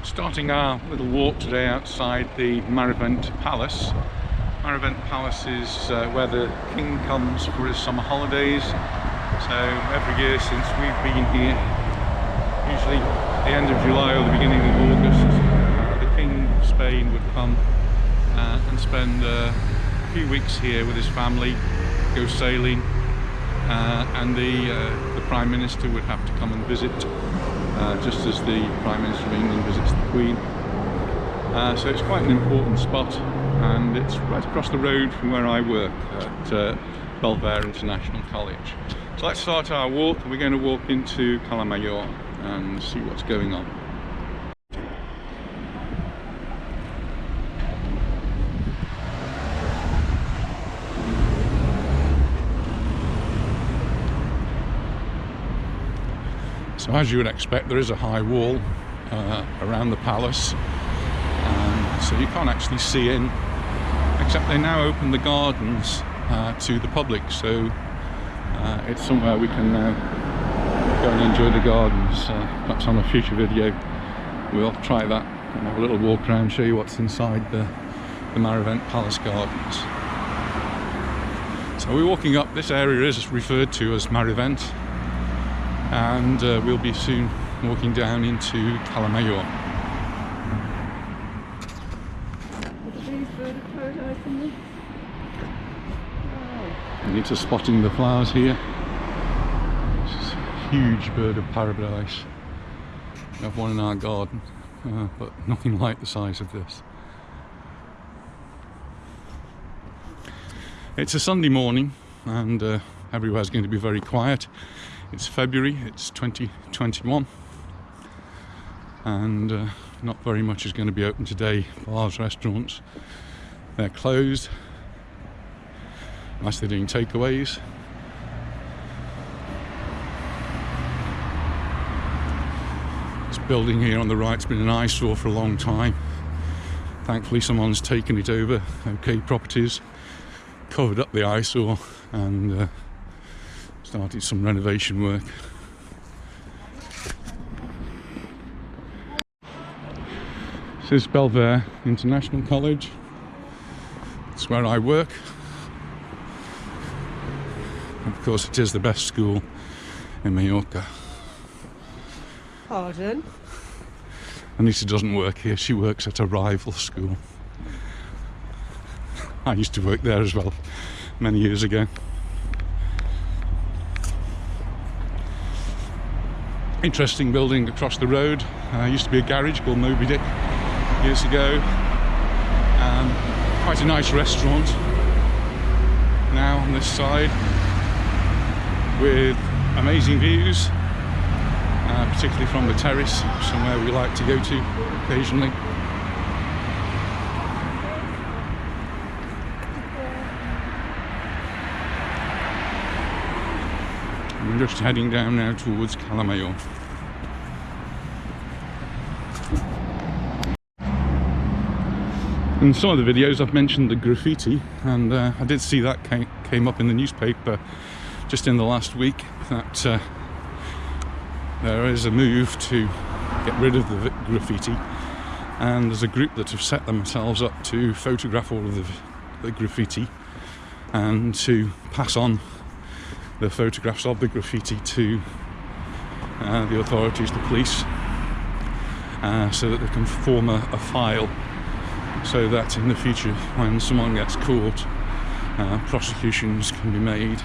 Starting our little walk today outside the Marivent Palace. Marivent Palace is where the King comes for his summer holidays. So every year since we've been here, usually the end of July or the beginning of August, the King of Spain would come and spend a few weeks here with his family, go sailing, and the Prime Minister would have to come and visit, just as the Prime Minister of England visits the Queen. So it's quite an important spot, and it's right across the road from where I work at Belvedere International College. So let's start our walk. We're going to walk into Cala Mayor and see what's going on. So as you would expect, there is a high wall around the palace, so you can't actually see in, except they now open the gardens to the public, so it's somewhere we can now go and enjoy the gardens. Perhaps on a future video we'll try that and have a little walk around, show you what's inside the Marivent Palace gardens. So we're walking up. This area is referred to as Marivent, and we'll be soon walking down into Cala Mayor. We need to spotting the flowers here. This is a huge bird of paradise. We have one in our garden, but nothing like the size of this. It's a Sunday morning, and everywhere's going to be very quiet. It's February, it's 2021, and not very much is going to be open today. Bars, restaurants, they're closed, unless they're doing takeaways. This building here on the right's been an eyesore for a long time. Thankfully someone's taken it over, OK Properties, covered up the eyesore and started some renovation work. This is Belvedere International College. It's where I work. Of course, it is the best school in Mallorca. Pardon? Anita doesn't work here, she works at a rival school. I used to work there as well, many years ago. Interesting building across the road. Used to be a garage called Moby Dick years ago. Quite a nice restaurant now on this side, with amazing views, particularly from the terrace, somewhere we like to go to occasionally. We're just heading down now towards Cala Mayor. In some of the videos I've mentioned the graffiti, and I did see that came up in the newspaper just in the last week, that there is a move to get rid of the graffiti, and there's a group that have set themselves up to photograph all of the graffiti and to pass on the photographs of the graffiti to the authorities, the police, so that they can form a file, so that in the future when someone gets caught, prosecutions can be made.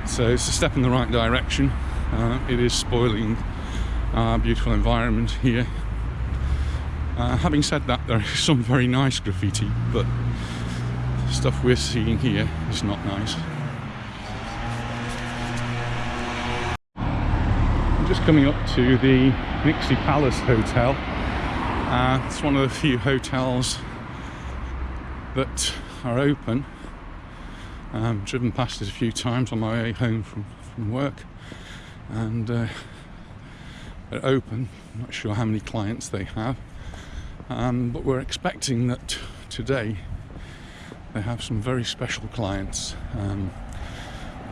So it's a step in the right direction. It is spoiling our beautiful environment here. Having said that, there is some very nice graffiti, but the stuff we're seeing here is not nice. Just coming up to the Nixie Palace Hotel. It's one of the few hotels that are open. Driven past it a few times on my way home from work, and they're open. I'm not sure how many clients they have, but we're expecting that today they have some very special clients.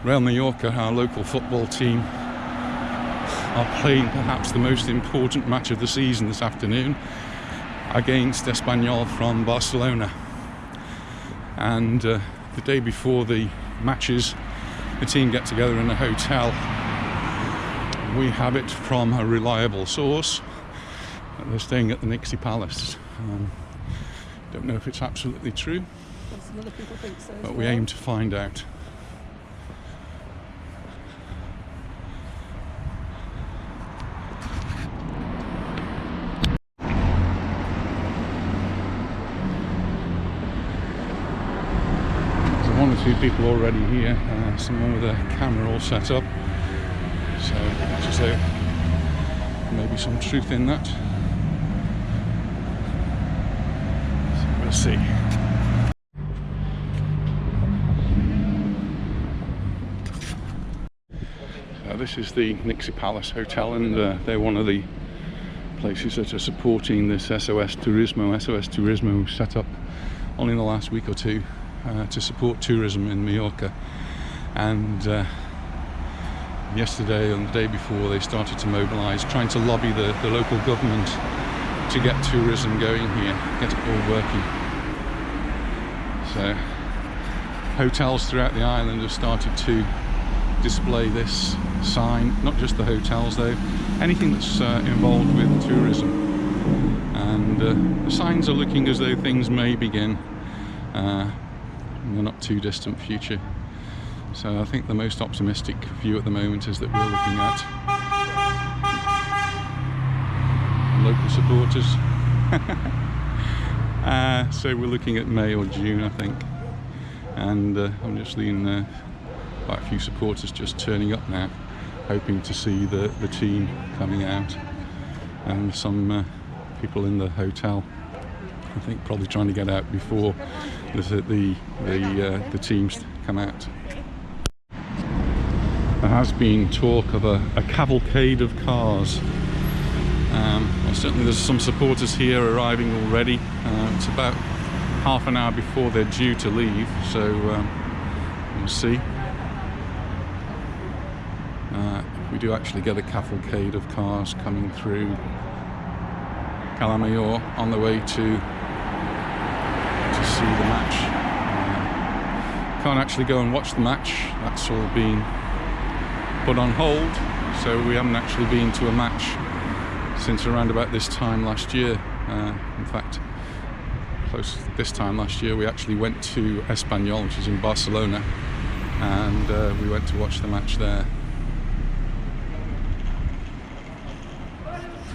Real Mallorca, our local football team, are playing perhaps the most important match of the season this afternoon against Espanyol from Barcelona. And the day before the matches, the team get together in a hotel. We have it from a reliable source that they're staying at the Nixie Palace. Don't know if it's absolutely true, Other people think so, but we aim to find out. There's one or two people already here, someone with a camera all set up, so as I say, maybe some truth in that. So we'll see. This is the Nixie Palace Hotel, and they're one of the places that are supporting this SOS Turismo. SOS Turismo set up only in the last week or two to support tourism in Mallorca, and yesterday and the day before they started to mobilise, trying to lobby the local government to get tourism going here, get it all working. So hotels throughout the island have started to display this sign, not just the hotels though, anything that's involved with tourism, and the signs are looking as though things may begin in the not too distant future. So I think the most optimistic view at the moment is that we're looking at local supporters. So we're looking at May or June, I think, and I'm just seeing quite a few supporters just turning up now, hoping to see the team coming out, and some people in the hotel, I think, probably trying to get out before the teams come out. There has been talk of a cavalcade of cars. Well, certainly there's some supporters here arriving already. It's about half an hour before they're due to leave, so we'll see. We do actually get a cavalcade of cars coming through Cala Mayor on the way to see the match. Can't actually go and watch the match, that's all been put on hold, so we haven't actually been to a match since around about this time last year. In fact, close to this time last year we actually went to Espanyol, which is in Barcelona, and we went to watch the match there.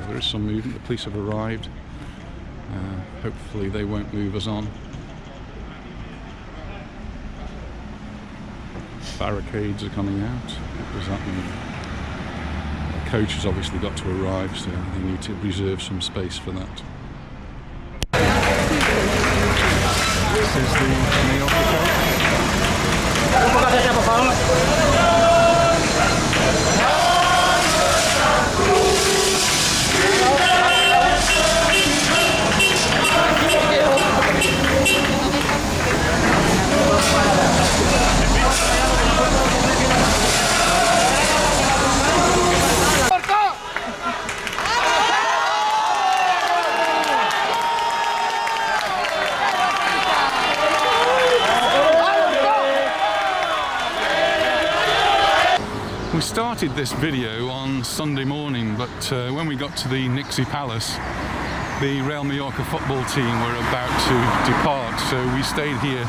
There is some movement, the police have arrived. Hopefully they won't move us on. Barricades are coming out. What does that mean? The coach has obviously got to arrive, so they need to reserve some space for that. This is the Mallorca coach. We started this video on Sunday morning, but when we got to the Nixie Palace, the Real Mallorca football team were about to depart, so we stayed here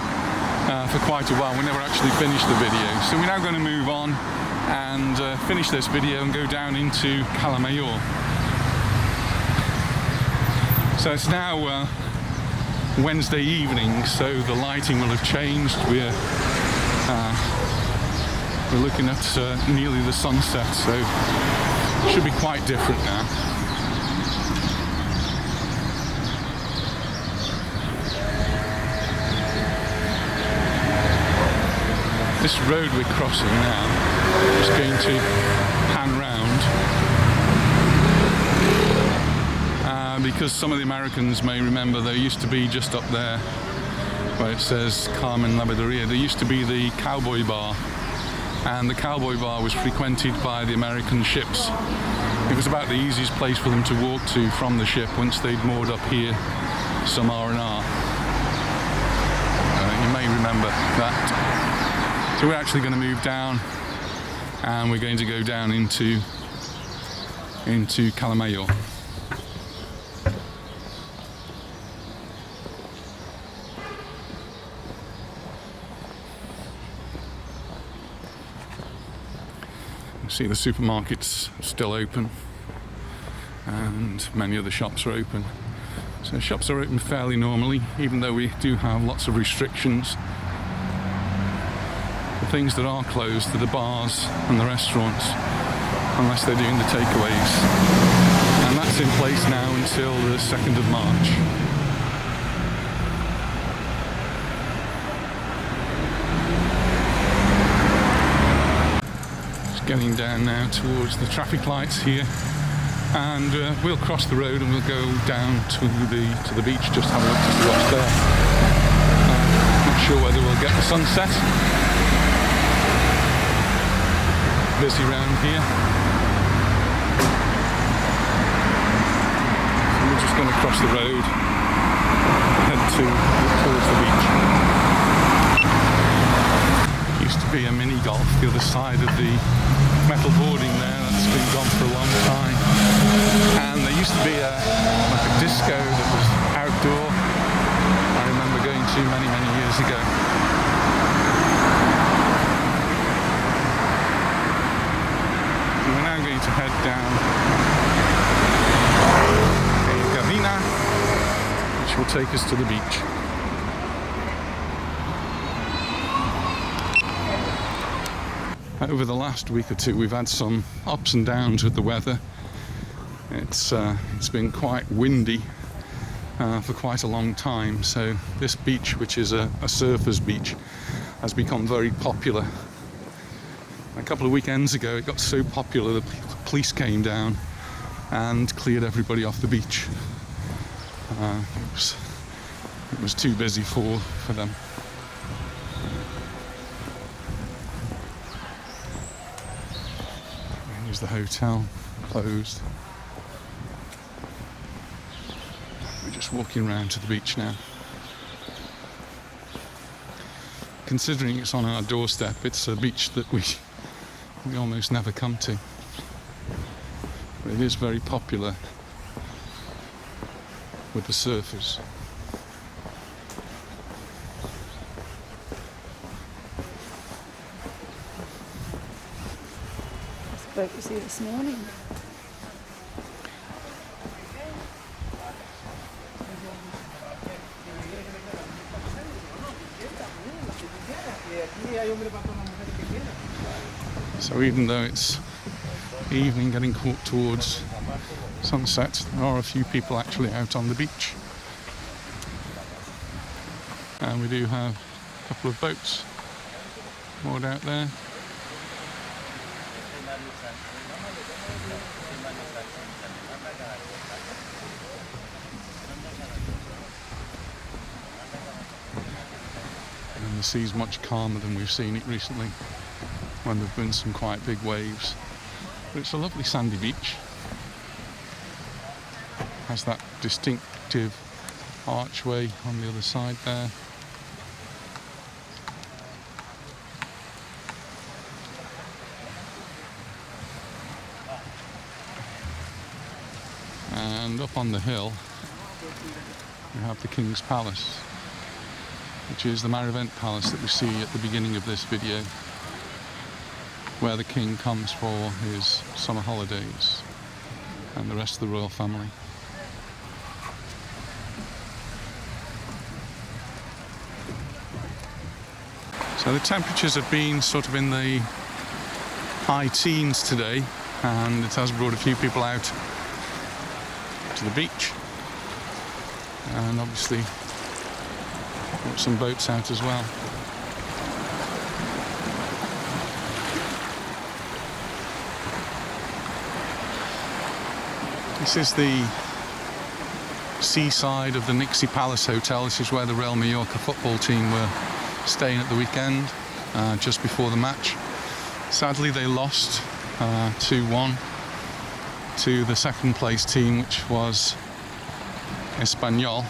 for quite a while. We never actually finished the video, so we're now going to move on and finish this video and go down into Cala Mayor. So it's now Wednesday evening, so the lighting will have changed. We're looking at nearly the sunset, so it should be quite different now. This road we're crossing now is going to pan round because some of the Americans may remember there used to be just up there where it says Carmen Lavanderia, there used to be the Cowboy Bar, and the Cowboy Bar was frequented by the American ships It was about the easiest place for them to walk to from the ship once they'd moored up here, some R&R. You may remember that. So we're actually going to move down, and we're going to go down into Cala Mayor. You see the supermarkets are still open, and many other shops are open. So shops are open fairly normally, even though we do have lots of restrictions. The things that are closed are the bars and the restaurants, unless they're doing the takeaways. And that's in place now until the 2nd of March. Just getting down now towards the traffic lights here. And we'll cross the road and we'll go down to the beach, just have a look to see what's there. Not sure whether we'll get the sunset. Busy round here. So we're just going to cross the road, head towards the beach. Used to be a mini golf the other side of the metal boarding there. That's been gone for a long time. And there used to be like a disco that was outdoor. I remember going to many years ago. And we're now going to head down a cabina, which will take us to the beach. Over the last week or two, we've had some ups and downs with the weather. It's been quite windy for quite a long time, so this beach, which is a surfers' beach, has become very popular. A couple of weekends ago it got so popular the police came down and cleared everybody off the beach. It was too busy for them. Here's the hotel, closed. We're just walking around to the beach now. Considering it's on our doorstep, it's a beach that we almost never come to. But it is very popular with the surfers. I spoke with you this morning. So even though it's evening, getting towards sunset, there are a few people actually out on the beach. And we do have a couple of boats moored out there. And the sea's much calmer than we've seen it recently, when there have been some quite big waves. But it's a lovely sandy beach. Has that distinctive archway on the other side there. And up on the hill we have the King's Palace, which is the Marivent Palace that we see at the beginning of this video, where the King comes for his summer holidays and the rest of the royal family. So the temperatures have been sort of in the high teens today, and it has brought a few people out to the beach, and obviously brought some boats out as well. This is the seaside of the Nixie Palace Hotel. This is where the Real Mallorca football team were staying at the weekend, just before the match. Sadly they lost 2-1, to the second place team, which was Espanyol.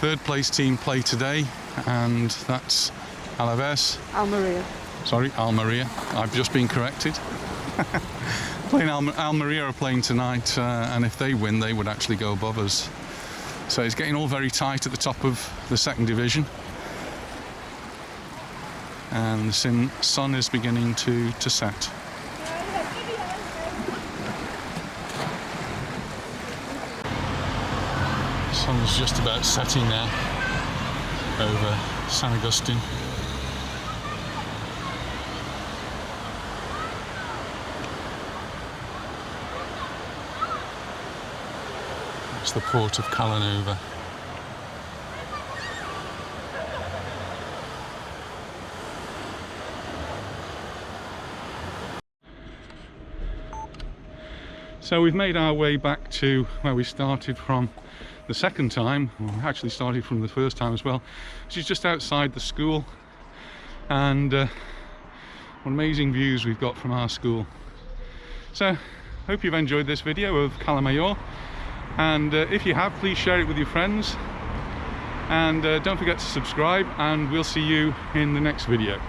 Third place team play today, and that's Alaves. Almeria. Sorry, Almeria. I've just been corrected. Playing Almeria are playing tonight, and if they win, they would actually go above us. So it's getting all very tight at the top of the second division, and the sun is beginning to set. The sun's just about setting now over San Agustin. It's the port of Cala Mayor. So we've made our way back to where we started from the second time. Well, we actually started from the first time as well, which is just outside the school, and what amazing views we've got from our school. So hope you've enjoyed this video of Cala Mayor, and if you have, please share it with your friends, and don't forget to subscribe, and we'll see you in the next video.